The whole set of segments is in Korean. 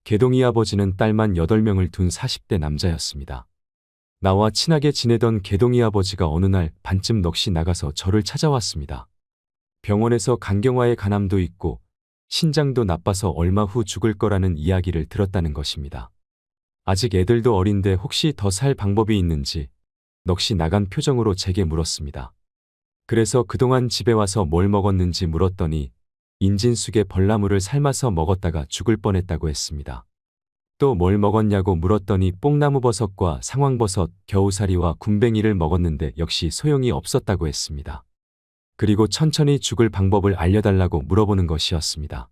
개동이 아버지는 딸만 8명을 둔 40대 남자였습니다. 나와 친하게 지내던 개동이 아버지가 어느 날 반쯤 넋이 나가서 저를 찾아왔습니다. 병원에서 간경화의 간암도 있고 신장도 나빠서 얼마 후 죽을 거라는 이야기를 들었다는 것입니다. 아직 애들도 어린데 혹시 더 살 방법이 있는지 넋이 나간 표정으로 제게 물었습니다. 그래서 그동안 집에 와서 뭘 먹었는지 물었더니 인진숙에 벌나물을 삶아서 먹었다가 죽을 뻔했다고 했습니다. 또 뭘 먹었냐고 물었더니 뽕나무버섯과 상황버섯, 겨우사리와 군뱅이를 먹었는데 역시 소용이 없었다고 했습니다. 그리고 천천히 죽을 방법을 알려달라고 물어보는 것이었습니다.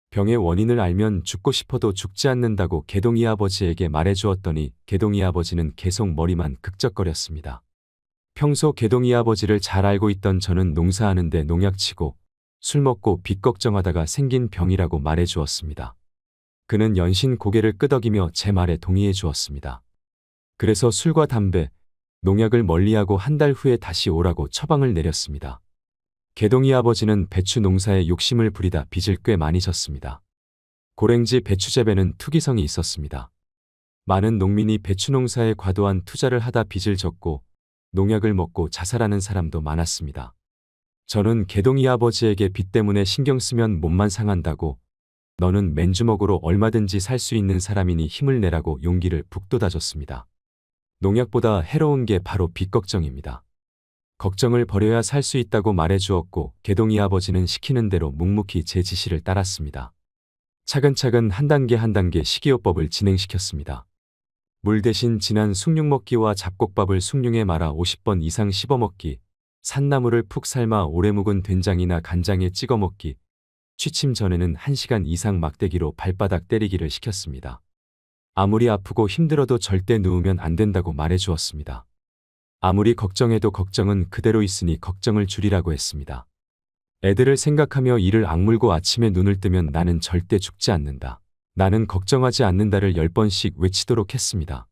병의 원인을 알면 죽고 싶어도 죽지 않는다고 개동이 아버지에게 말해주었더니 개동이 아버지는 계속 머리만 극적거렸습니다. 평소 개동이 아버지를 잘 알고 있던 저는 농사하는데 농약치고 술 먹고 빚 걱정하다가 생긴 병이라고 말해주었습니다. 그는 연신 고개를 끄덕이며 제 말에 동의해 주었습니다. 그래서 술과 담배, 농약을 멀리하고 한 달 후에 다시 오라고 처방을 내렸습니다. 개동이 아버지는 배추 농사에 욕심을 부리다 빚을 꽤 많이 졌습니다. 고랭지 배추 재배는 투기성이 있었습니다. 많은 농민이 배추 농사에 과도한 투자를 하다 빚을 졌고 농약을 먹고 자살하는 사람도 많았습니다. 저는 개동이 아버지에게 빚 때문에 신경 쓰면 몸만 상한다고 너는 맨주먹으로 얼마든지 살 수 있는 사람이니 힘을 내라고 용기를 북돋아줬습니다. 농약보다 해로운 게 바로 빚 걱정입니다. 걱정을 버려야 살 수 있다고 말해주었고 개동이 아버지는 시키는 대로 묵묵히 제 지시를 따랐습니다. 차근차근 한 단계 한 단계 식이요법을 진행시켰습니다. 물 대신 진한 숭늉 먹기와 잡곡밥을 숭늉에 말아 50번 이상 씹어 먹기, 산나물을 푹 삶아 오래 묵은 된장이나 간장에 찍어 먹기, 취침 전에는 1시간 이상 막대기로 발바닥 때리기를 시켰습니다. 아무리 아프고 힘들어도 절대 누우면 안 된다고 말해주었습니다. 아무리 걱정해도 걱정은 그대로 있으니 걱정을 줄이라고 했습니다. 애들을 생각하며 이를 악물고 아침에 눈을 뜨면 나는 절대 죽지 않는다. 나는 걱정하지 않는다를 10번씩 외치도록 했습니다.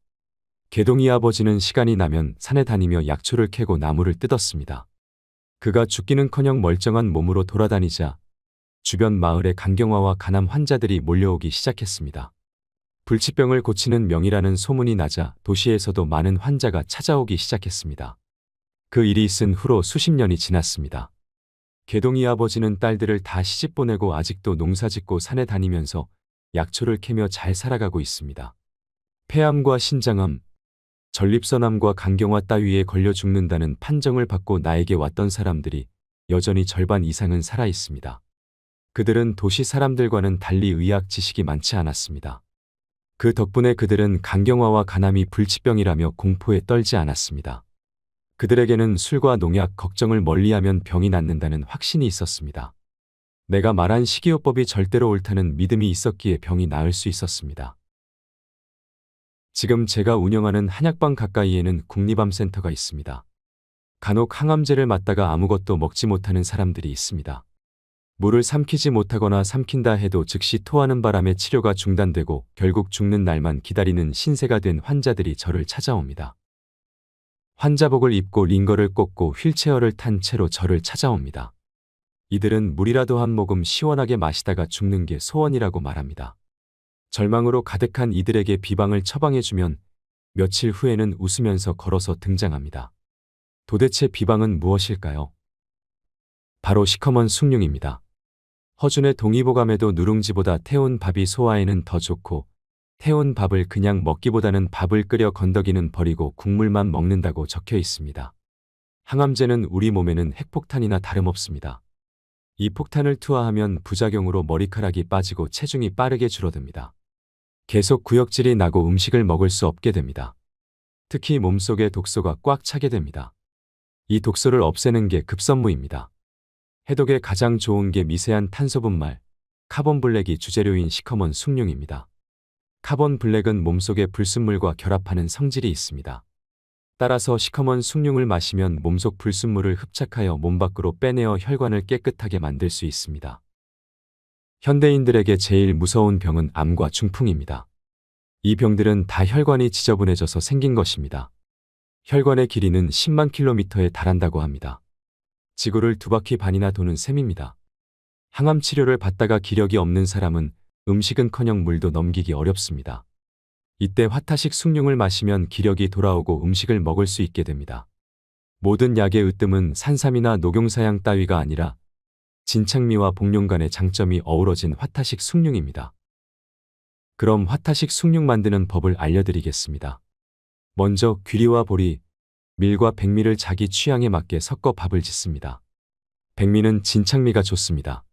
개동이 아버지는 시간이 나면 산에 다니며 약초를 캐고 나무를 뜯었습니다. 그가 죽기는커녕 멀쩡한 몸으로 돌아다니자 주변 마을에 간경화와 간암 환자들이 몰려오기 시작했습니다. 불치병을 고치는 명이라는 소문이 나자 도시에서도 많은 환자가 찾아오기 시작했습니다. 그 일이 있은 후로 수십 년이 지났습니다. 개동이 아버지는 딸들을 다 시집 보내고 아직도 농사짓고 산에 다니면서 약초를 캐며 잘 살아가고 있습니다. 폐암과 신장암, 전립선암과 간경화 따위에 걸려 죽는다는 판정을 받고 나에게 왔던 사람들이 여전히 절반 이상은 살아 있습니다. 그들은 도시 사람들과는 달리 의학 지식이 많지 않았습니다. 그 덕분에 그들은 간경화와 간암이 불치병이라며 공포에 떨지 않았습니다. 그들에게는 술과 농약, 걱정을 멀리하면 병이 낫는다는 확신이 있었습니다. 내가 말한 식이요법이 절대로 옳다는 믿음이 있었기에 병이 나을 수 있었습니다. 지금 제가 운영하는 한약방 가까이에는 국립암센터가 있습니다. 간혹 항암제를 맞다가 아무것도 먹지 못하는 사람들이 있습니다. 물을 삼키지 못하거나 삼킨다 해도 즉시 토하는 바람에 치료가 중단되고 결국 죽는 날만 기다리는 신세가 된 환자들이 저를 찾아옵니다. 환자복을 입고 링거를 꽂고 휠체어를 탄 채로 저를 찾아옵니다. 이들은 물이라도 한 모금 시원하게 마시다가 죽는 게 소원이라고 말합니다. 절망으로 가득한 이들에게 비방을 처방해주면 며칠 후에는 웃으면서 걸어서 등장합니다. 도대체 비방은 무엇일까요? 바로 시커먼 숭늉입니다. 허준의 동의보감에도 누룽지보다 태운 밥이 소화에는 더 좋고 태운 밥을 그냥 먹기보다는 밥을 끓여 건더기는 버리고 국물만 먹는다고 적혀 있습니다. 항암제는 우리 몸에는 핵폭탄이나 다름없습니다. 이 폭탄을 투하하면 부작용으로 머리카락이 빠지고 체중이 빠르게 줄어듭니다. 계속 구역질이 나고 음식을 먹을 수 없게 됩니다. 특히 몸속에 독소가 꽉 차게 됩니다. 이 독소를 없애는 게 급선무입니다. 해독에 가장 좋은 게 미세한 탄소분말, 카본블랙이 주재료인 시커먼 숭늉입니다. 카본블랙은 몸속의 불순물과 결합하는 성질이 있습니다. 따라서 시커먼 숭늉을 마시면 몸속 불순물을 흡착하여 몸 밖으로 빼내어 혈관을 깨끗하게 만들 수 있습니다. 현대인들에게 제일 무서운 병은 암과 중풍입니다. 이 병들은 다 혈관이 지저분해져서 생긴 것입니다. 혈관의 길이는 10만 킬로미터에 달한다고 합니다. 지구를 2바퀴 반이나 도는 셈입니다. 항암 치료를 받다가 기력이 없는 사람은 음식은커녕 물도 넘기기 어렵습니다. 이때 화타식 숭늉을 마시면 기력이 돌아오고 음식을 먹을 수 있게 됩니다. 모든 약의 으뜸은 산삼이나 녹용사양 따위가 아니라 진창미와 복룡 간의 장점이 어우러진 화타식 숭늉입니다. 그럼 화타식 숭늉 만드는 법을 알려드리겠습니다. 먼저 귀리와 보리, 밀과 백미를 자기 취향에 맞게 섞어 밥을 짓습니다. 백미는 진창미가 좋습니다.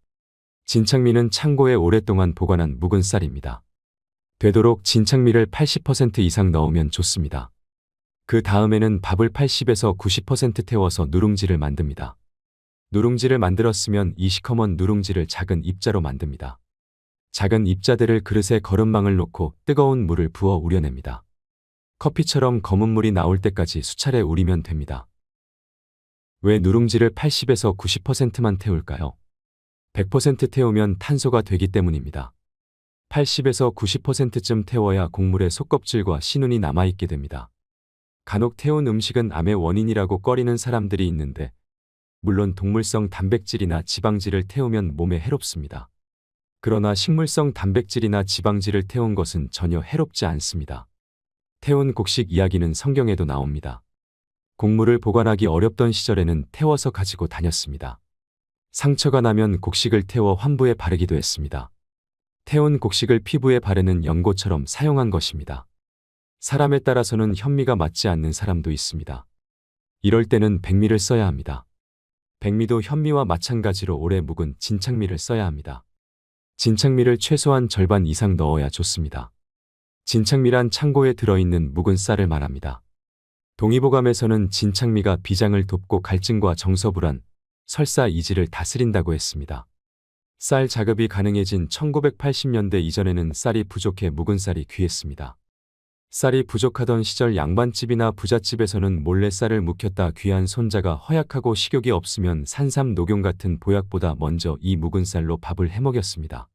진창미는 창고에 오랫동안 보관한 묵은 쌀입니다. 되도록 진창미를 80% 이상 넣으면 좋습니다. 그 다음에는 밥을 80에서 90% 태워서 누룽지를 만듭니다. 누룽지를 만들었으면 이 시커먼 누룽지를 작은 입자로 만듭니다. 작은 입자들을 그릇에 거름망을 놓고 뜨거운 물을 부어 우려냅니다. 커피처럼 검은 물이 나올 때까지 수차례 우리면 됩니다. 왜 누룽지를 80에서 90%만 태울까요? 100% 태우면 탄소가 되기 때문입니다. 80에서 90%쯤 태워야 곡물의 속껍질과 신운이 남아있게 됩니다. 간혹 태운 음식은 암의 원인이라고 꺼리는 사람들이 있는데 물론 동물성 단백질이나 지방질을 태우면 몸에 해롭습니다. 그러나 식물성 단백질이나 지방질을 태운 것은 전혀 해롭지 않습니다. 태운 곡식 이야기는 성경에도 나옵니다. 곡물을 보관하기 어렵던 시절에는 태워서 가지고 다녔습니다. 상처가 나면 곡식을 태워 환부에 바르기도 했습니다. 태운 곡식을 피부에 바르는 연고처럼 사용한 것입니다. 사람에 따라서는 현미가 맞지 않는 사람도 있습니다. 이럴 때는 백미를 써야 합니다. 백미도 현미와 마찬가지로 오래 묵은 진창미를 써야 합니다. 진창미를 최소한 절반 이상 넣어야 좋습니다. 진창미란 창고에 들어있는 묵은 쌀을 말합니다. 동의보감에서는 진창미가 비장을 돕고 갈증과 정서불안, 설사 이지를 다스린다고 했습니다. 쌀 작업이 가능해진 1980년대 이전에는 쌀이 부족해 묵은 쌀이 귀했습니다. 쌀이 부족하던 시절 양반집이나 부잣집에서는 몰래 쌀을 묵혔다 귀한 손자가 허약하고 식욕이 없으면 산삼 녹용 같은 보약보다 먼저 이 묵은 쌀로 밥을 해먹였습니다.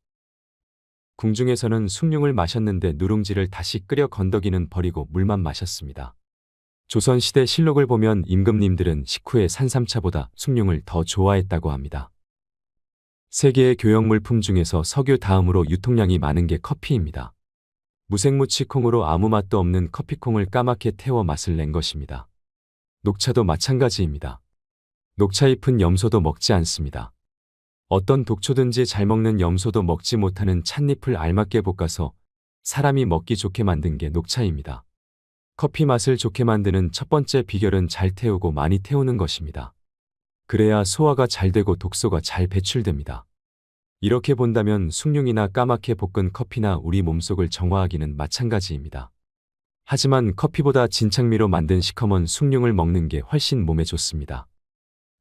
궁중에서는 숭늉을 마셨는데 누룽지를 다시 끓여 건더기는 버리고 물만 마셨습니다. 조선시대 실록을 보면 임금님들은 식후에 산삼차보다 숭늉을 더 좋아했다고 합니다. 세계의 교역물품 중에서 석유 다음으로 유통량이 많은 게 커피입니다. 무생무치콩으로 아무 맛도 없는 커피콩을 까맣게 태워 맛을 낸 것입니다. 녹차도 마찬가지입니다. 녹차잎은 염소도 먹지 않습니다. 어떤 독초든지 잘 먹는 염소도 먹지 못하는 찻잎을 알맞게 볶아서 사람이 먹기 좋게 만든 게 녹차입니다. 커피 맛을 좋게 만드는 첫 번째 비결은 잘 태우고 많이 태우는 것입니다. 그래야 소화가 잘 되고 독소가 잘 배출됩니다. 이렇게 본다면 숭늉이나 까맣게 볶은 커피나 우리 몸속을 정화하기는 마찬가지입니다. 하지만 커피보다 진창미로 만든 시커먼 숭늉을 먹는 게 훨씬 몸에 좋습니다.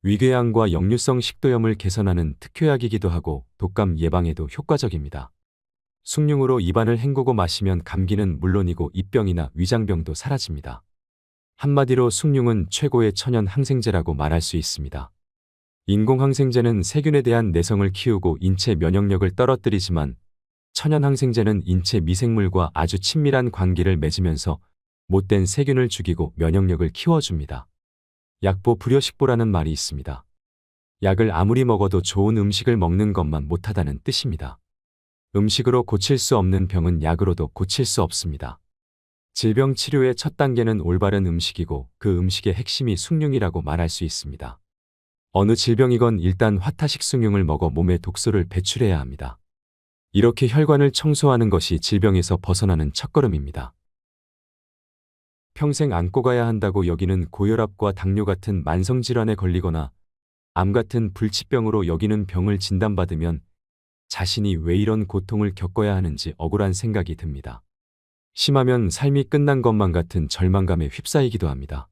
위궤양과 역류성 식도염을 개선하는 특효약이기도 하고 독감 예방에도 효과적입니다. 숭늉으로 입안을 헹구고 마시면 감기는 물론이고 입병이나 위장병도 사라집니다. 한마디로 숭늉은 최고의 천연 항생제라고 말할 수 있습니다. 인공항생제는 세균에 대한 내성을 키우고 인체 면역력을 떨어뜨리지만 천연 항생제는 인체 미생물과 아주 친밀한 관계를 맺으면서 못된 세균을 죽이고 면역력을 키워줍니다. 약보 불여식보라는 말이 있습니다. 약을 아무리 먹어도 좋은 음식을 먹는 것만 못하다는 뜻입니다. 음식으로 고칠 수 없는 병은 약으로도 고칠 수 없습니다. 질병 치료의 첫 단계는 올바른 음식이고 그 음식의 핵심이 숭늉이라고 말할 수 있습니다. 어느 질병이건 일단 화타식 숭늉을 먹어 몸에 독소를 배출해야 합니다. 이렇게 혈관을 청소하는 것이 질병에서 벗어나는 첫걸음입니다. 평생 안고 가야 한다고 여기는 고혈압과 당뇨 같은 만성질환에 걸리거나 암 같은 불치병으로 여기는 병을 진단받으면 자신이 왜 이런 고통을 겪어야 하는지 억울한 생각이 듭니다. 심하면 삶이 끝난 것만 같은 절망감에 휩싸이기도 합니다.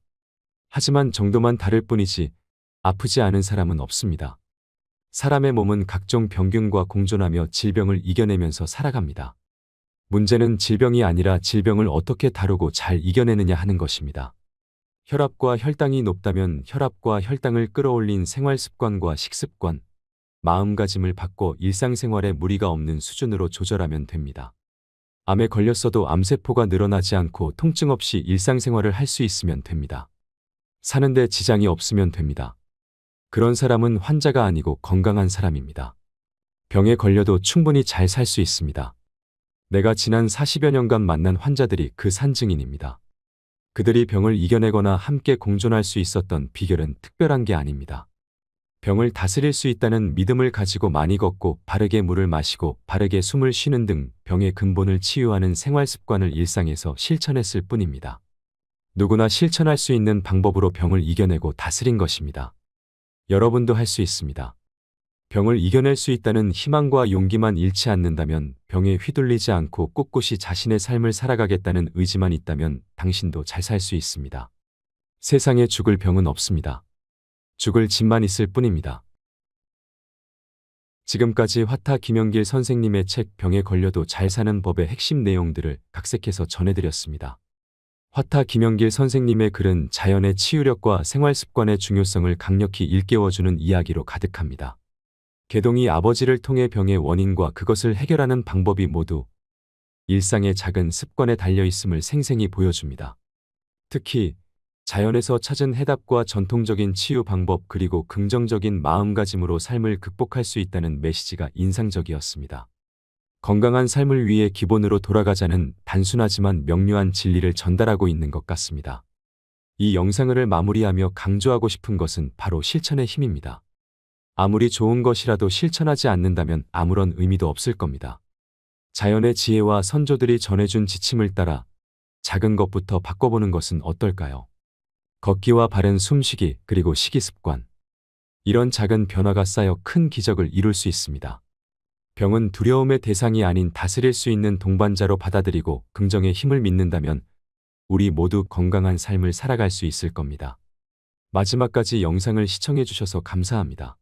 하지만 정도만 다를 뿐이지 아프지 않은 사람은 없습니다. 사람의 몸은 각종 병균과 공존하며 질병을 이겨내면서 살아갑니다. 문제는 질병이 아니라 질병을 어떻게 다루고 잘 이겨내느냐 하는 것입니다. 혈압과 혈당이 높다면 혈압과 혈당을 끌어올린 생활습관과 식습관, 마음가짐을 바꿔 일상생활에 무리가 없는 수준으로 조절하면 됩니다. 암에 걸렸어도 암세포가 늘어나지 않고 통증 없이 일상생활을 할 수 있으면 됩니다. 사는데 지장이 없으면 됩니다. 그런 사람은 환자가 아니고 건강한 사람입니다. 병에 걸려도 충분히 잘 살 수 있습니다. 내가 지난 40여 년간 만난 환자들이 그 산증인입니다. 그들이 병을 이겨내거나 함께 공존할 수 있었던 비결은 특별한 게 아닙니다. 병을 다스릴 수 있다는 믿음을 가지고 많이 걷고 바르게 물을 마시고 바르게 숨을 쉬는 등 병의 근본을 치유하는 생활 습관을 일상에서 실천했을 뿐입니다. 누구나 실천할 수 있는 방법으로 병을 이겨내고 다스린 것입니다. 여러분도 할 수 있습니다. 병을 이겨낼 수 있다는 희망과 용기만 잃지 않는다면, 병에 휘둘리지 않고 꿋꿋이 자신의 삶을 살아가겠다는 의지만 있다면 당신도 잘 살 수 있습니다. 세상에 죽을 병은 없습니다. 죽을 짐만 있을 뿐입니다. 지금까지 화타 김영길 선생님의 책 병에 걸려도 잘 사는 법의 핵심 내용들을 각색해서 전해드렸습니다. 화타 김영길 선생님의 글은 자연의 치유력과 생활 습관의 중요성을 강력히 일깨워주는 이야기로 가득합니다. 개동이 아버지를 통해 병의 원인과 그것을 해결하는 방법이 모두 일상의 작은 습관에 달려 있음을 생생히 보여줍니다. 특히 자연에서 찾은 해답과 전통적인 치유 방법, 그리고 긍정적인 마음가짐으로 삶을 극복할 수 있다는 메시지가 인상적이었습니다. 건강한 삶을 위해 기본으로 돌아가자는 단순하지만 명료한 진리를 전달하고 있는 것 같습니다. 이 영상을 마무리하며 강조하고 싶은 것은 바로 실천의 힘입니다. 아무리 좋은 것이라도 실천하지 않는다면 아무런 의미도 없을 겁니다. 자연의 지혜와 선조들이 전해준 지침을 따라 작은 것부터 바꿔보는 것은 어떨까요? 걷기와 바른 숨쉬기, 그리고 식이습관. 이런 작은 변화가 쌓여 큰 기적을 이룰 수 있습니다. 병은 두려움의 대상이 아닌 다스릴 수 있는 동반자로 받아들이고 긍정의 힘을 믿는다면 우리 모두 건강한 삶을 살아갈 수 있을 겁니다. 마지막까지 영상을 시청해 주셔서 감사합니다.